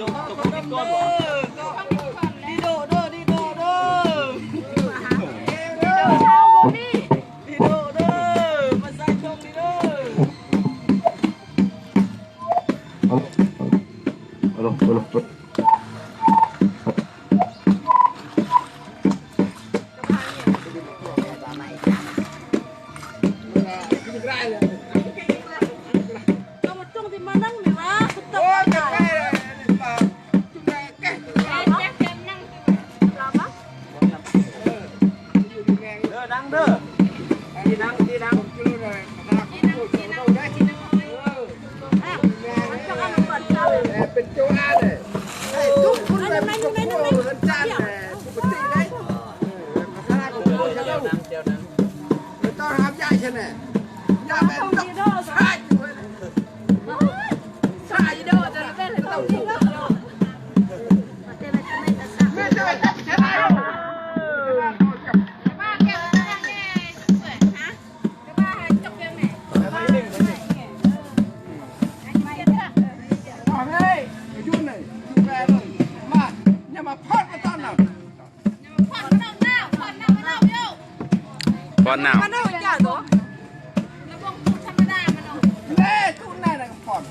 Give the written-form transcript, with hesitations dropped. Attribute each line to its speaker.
Speaker 1: đi độ đơ đi độ đơ đi độ đơ mà sai không đi đơ
Speaker 2: เป็นโจอาเลยไอ้ทุกคนแบบนี้ก็พูดกันจานเลยปกติเลยขนาดของคุณจะต้องไม่ต้องหามยายใช่ไหมยายเป็นต้องใช่ใช่โดนจะเป็นอะไรต้องยิงไม่ได้ใช่ไหม
Speaker 3: Con nào?
Speaker 1: Con đâu chả rồi.
Speaker 2: Nè, chút này là còn